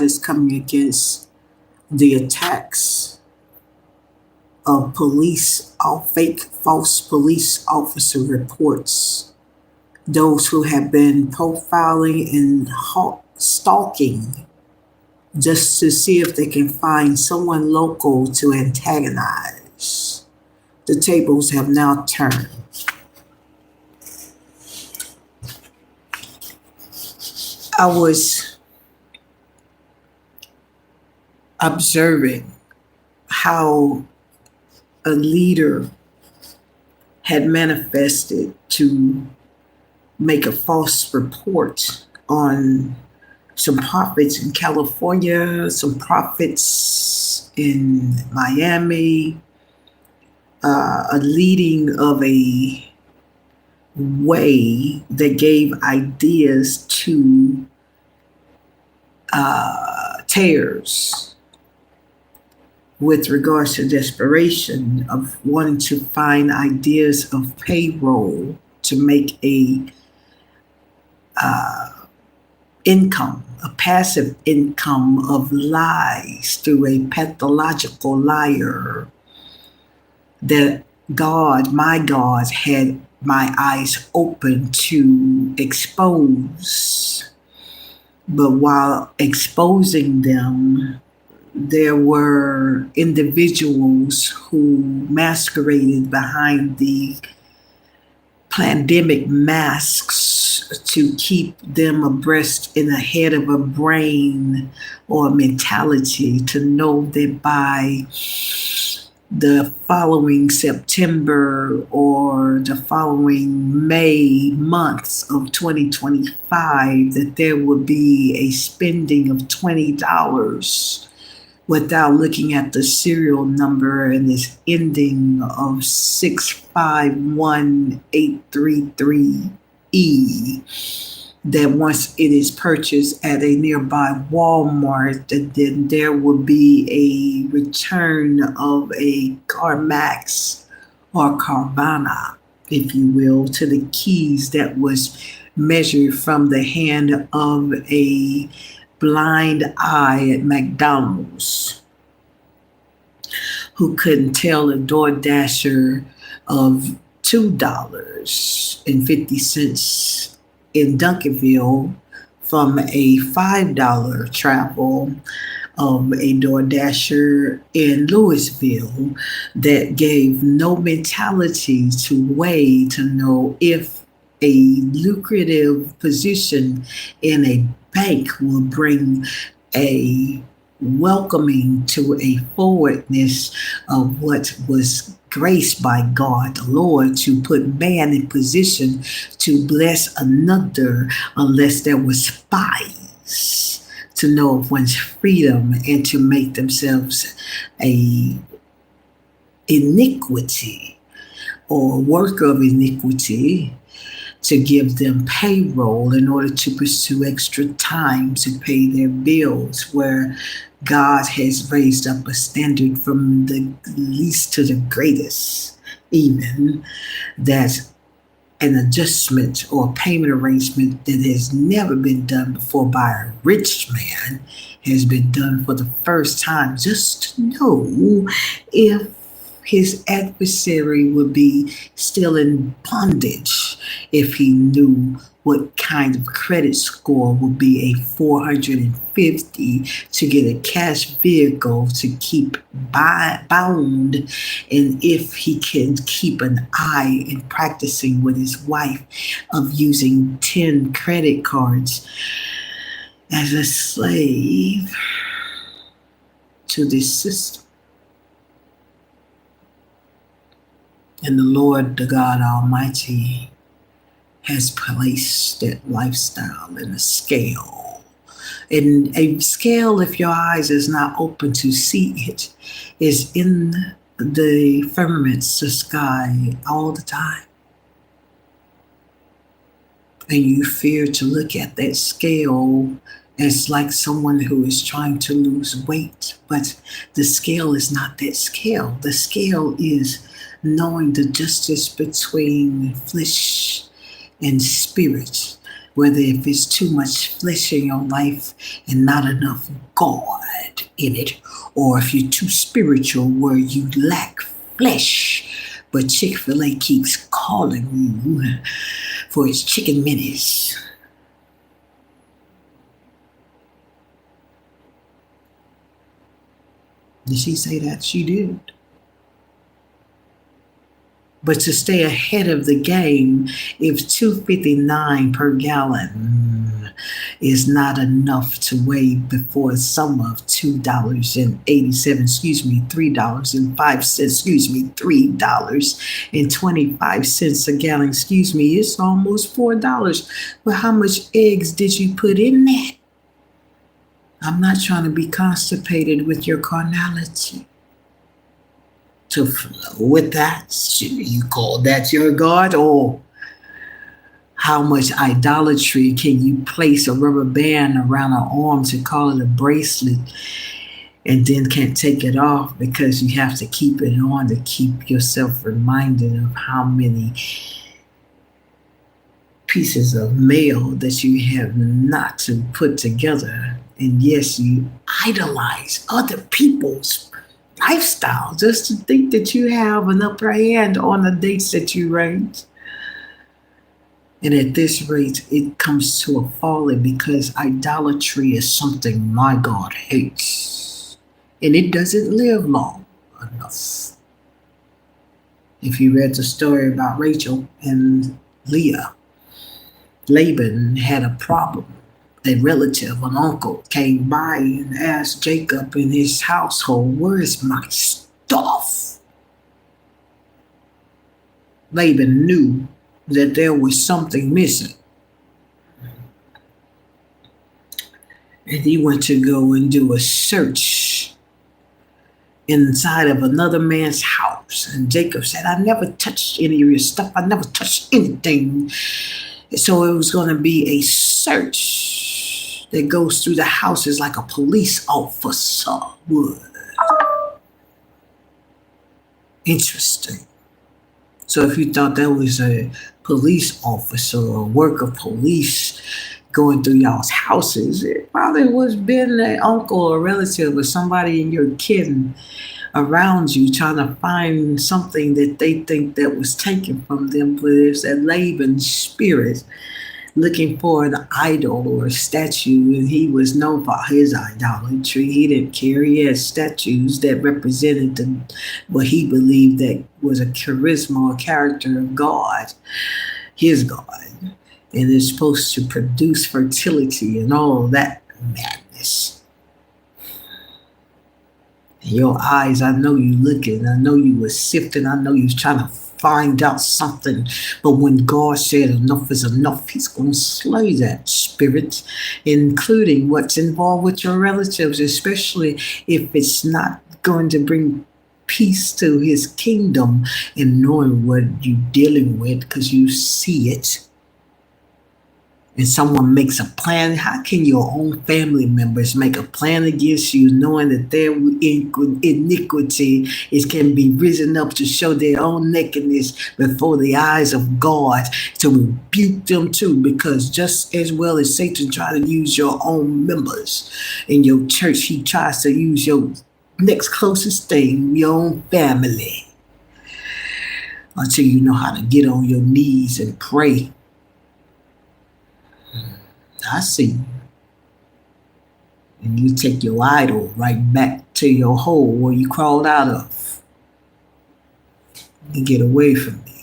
is coming against the attacks of fake false police officer reports, those who have been profiling and stalking just to see if they can find someone local to antagonize. The tables have now turned. I was observing how a leader had manifested to make a false report on some prophets in California, some prophets in Miami, a leading of a way that gave ideas to tears with regards to desperation of wanting to find ideas of payroll to make a passive income of lies through a pathological liar that my God, had my eyes open to expose. But while exposing them, there were individuals who masqueraded behind the pandemic masks to keep them abreast in ahead of a brain or a mentality to know that by the following September or the following May months of 2025 that there would be a spending of $20 without looking at the serial number and this ending of 651833E, that once it is purchased at a nearby Walmart, that then there will be a return of a CarMax or Carvana, if you will, to the keys that was measured from the hand of a blind eye at McDonald's who couldn't tell a door dasher of $2.50 in Duncanville from a $5 travel of a door dasher in Louisville that gave no mentality to weigh to know if a lucrative position in a bank will bring a welcoming to a forwardness of what was graced by God, the Lord, to put man in position to bless another unless there was spies to know of one's freedom and to make themselves a iniquity or worker of iniquity, to give them payroll in order to pursue extra time to pay their bills, where God has raised up a standard from the least to the greatest, even that an adjustment or payment arrangement that has never been done before by a rich man has been done for the first time, just to know if his adversary would be still in bondage if he knew what kind of credit score would be a 450 to get a cash vehicle to keep bound, and if he can keep an eye in practicing with his wife of using 10 credit cards as a slave to this system. And the Lord, the God Almighty, has placed that lifestyle in a scale. And a scale, if your eyes is not open to see it, is in the firmaments, the sky, all the time. And you fear to look at that scale as like someone who is trying to lose weight. But the scale is not that scale. The scale is knowing the justice between flesh and spirit, whether if it's too much flesh in your life and not enough God in it, or if you're too spiritual where you lack flesh, but Chick-fil-A keeps calling you for its chicken minis. Did she say that? She did. But to stay ahead of the game, if 2.59 per gallon is not enough to weigh before a sum of $2.87, $3.05, $3.25 a gallon, it's almost $4. But how much eggs did you put in that? I'm not trying to be constipated with your carnality. To flow with that, you call that your God? Or how much idolatry can you place a rubber band around an arm to call it a bracelet and then can't take it off because you have to keep it on to keep yourself reminded of how many pieces of mail that you have not to put together? And yes, you idolize other people's lifestyle just to think that you have an upper hand on the dates that you rate. And at this rate, it comes to a folly because idolatry is something my God hates. And it doesn't live long enough. If you read the story about Rachel and Leah, Laban had a problem. A relative, an uncle, came by and asked Jacob in his household, "Where is my stuff?" Laban knew that there was something missing. And he went to go and do a search inside of another man's house. And Jacob said, "I never touched any of your stuff. I never touched anything." So it was going to be a search that goes through the houses like a police officer would. Interesting. So if you thought that was a police officer or work of police going through y'all's houses, it probably was been an uncle or relative or somebody in your kin around you trying to find something that they think that was taken from them. But it's that Laban spirit looking for an idol or a statue, and he was known for his idolatry. He didn't care. He had statues that represented what he believed that was a charisma or character of God, his God, and it's supposed to produce fertility and all that madness. In your eyes, I know you looking. I know you was sifting. I know you was trying to find out something. But when God said enough is enough, he's going to slay that spirit, including what's involved with your relatives, especially if it's not going to bring peace to his kingdom and knowing what you're dealing with because you see it. And someone makes a plan, how can your own family members make a plan against you knowing that their iniquity can be risen up to show their own nakedness before the eyes of God, to rebuke them too? Because just as well as Satan tries to use your own members in your church, he tries to use your next closest thing, your own family, until you know how to get on your knees and pray. I see you. And you take your idol right back to your hole where you crawled out of. And get away from me.